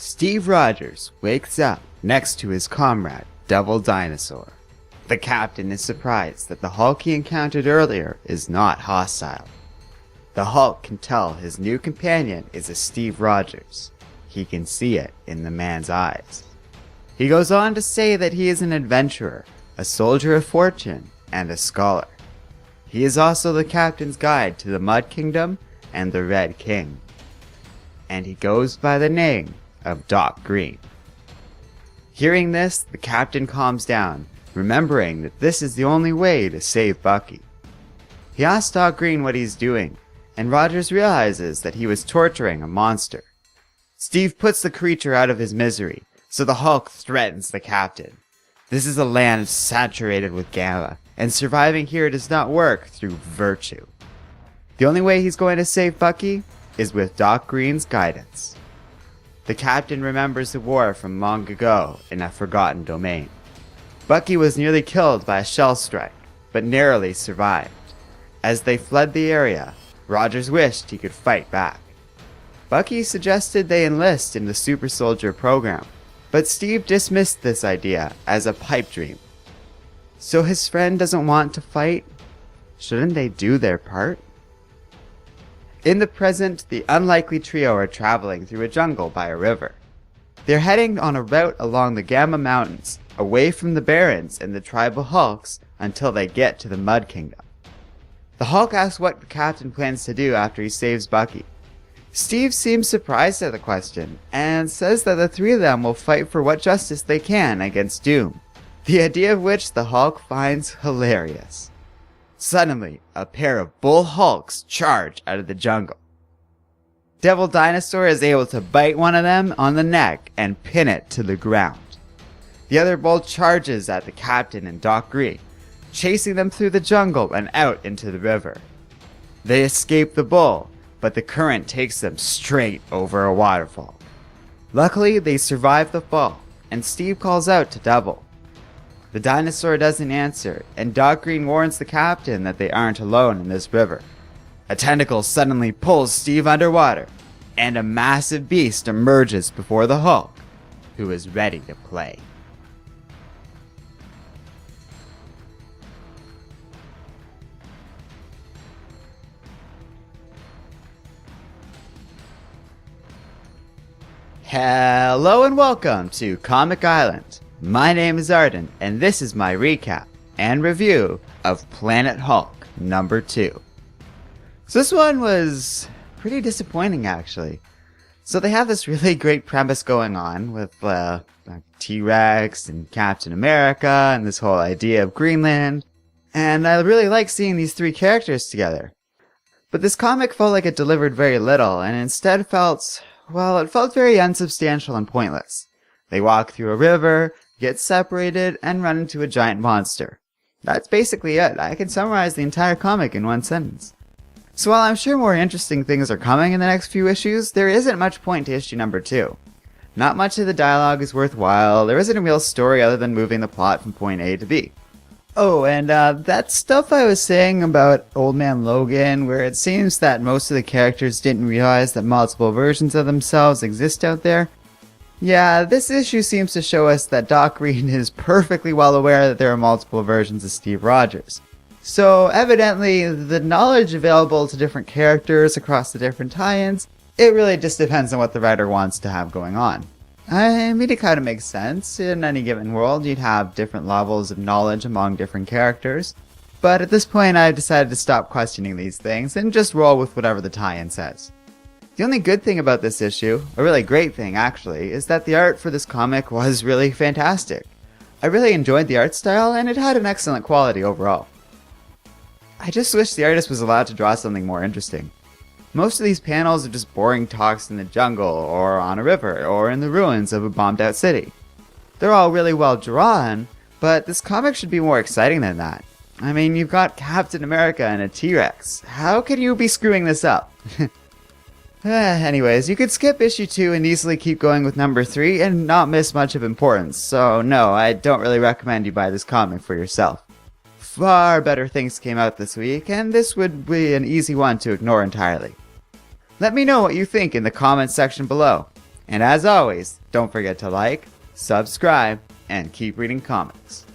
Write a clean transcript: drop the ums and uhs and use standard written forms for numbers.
Steve Rogers wakes up next to his comrade, Devil Dinosaur. The captain is surprised that the Hulk he encountered earlier is not hostile. The Hulk can tell his new companion is a Steve Rogers. He can see it in the man's eyes. He goes on to say that he is an adventurer, a soldier of fortune, and a scholar. He is also the captain's guide to the Mud Kingdom and the Red King. And he goes by the name of Doc Green. Hearing this, the captain calms down, remembering that this is the only way to save Bucky. He asks Doc Green what he's doing, and Rogers realizes that he was torturing a monster. Steve puts the creature out of his misery, so the Hulk threatens the captain. This is a land saturated with gamma, and surviving here does not work through virtue. The only way he's going to save Bucky is with Doc Green's guidance. The captain remembers the war from long ago in a forgotten domain. Bucky was nearly killed by a shell strike, but narrowly survived. As they fled the area, Rogers wished he could fight back. Bucky suggested they enlist in the super soldier program, but Steve dismissed this idea as a pipe dream. So his friend doesn't want to fight? Shouldn't they do their part? In the present, the unlikely trio are traveling through a jungle by a river. They're heading on a route along the Gamma Mountains, away from the Barons and the tribal Hulks until they get to the Mud Kingdom. The Hulk asks what the captain plans to do after he saves Bucky. Steve seems surprised at the question, and says that the three of them will fight for what justice they can against Doom, the idea of which the Hulk finds hilarious. Suddenly, a pair of bull Hulks charge out of the jungle. Devil Dinosaur is able to bite one of them on the neck and pin it to the ground. The other bull charges at the captain and Doc Green, chasing them through the jungle and out into the river. They escape the bull, but the current takes them straight over a waterfall. Luckily, they survive the fall, and Steve calls out to Devil. The dinosaur doesn't answer, and Doc Green warns the captain that they aren't alone in this river. A tentacle suddenly pulls Steve underwater, and a massive beast emerges before the Hulk, who is ready to play. Hello and welcome to Comic Island. My name is Arden, and this is my recap and review of Planet Hulk number 2. So this one was pretty disappointing, actually. So they have this really great premise going on with T-Rex and Captain America and this whole idea of Greenland. And I really like seeing these three characters together. But this comic felt like it delivered very little, and instead it felt very unsubstantial and pointless. They walk through a river, get separated, and run into a giant monster. That's basically it. I can summarize the entire comic in one sentence. So while I'm sure more interesting things are coming in the next few issues, there isn't much point to issue number 2. Not much of the dialogue is worthwhile. There isn't a real story other than moving the plot from point A to B. Oh, and that stuff I was saying about Old Man Logan, where it seems that most of the characters didn't realize that multiple versions of themselves exist out there. Yeah, this issue seems to show us that Doc Green is perfectly well aware that there are multiple versions of Steve Rogers. So evidently, the knowledge available to different characters across the different tie-ins, it really just depends on what the writer wants to have going on. I mean, it kind of makes sense. In any given world, you'd have different levels of knowledge among different characters. But at this point, I've decided to stop questioning these things and just roll with whatever the tie-in says. The only good thing about this issue, a really great thing actually, is that the art for this comic was really fantastic. I really enjoyed the art style, and it had an excellent quality overall. I just wish the artist was allowed to draw something more interesting. Most of these panels are just boring talks in the jungle, or on a river, or in the ruins of a bombed out city. They're all really well drawn, but this comic should be more exciting than that. I mean, you've got Captain America and a T-Rex. How can you be screwing this up? Anyways, you could skip issue 2 and easily keep going with number 3 and not miss much of importance, so no, I don't really recommend you buy this comic for yourself. Far better things came out this week, and this would be an easy one to ignore entirely. Let me know what you think in the comments section below. And as always, don't forget to like, subscribe, and keep reading comics.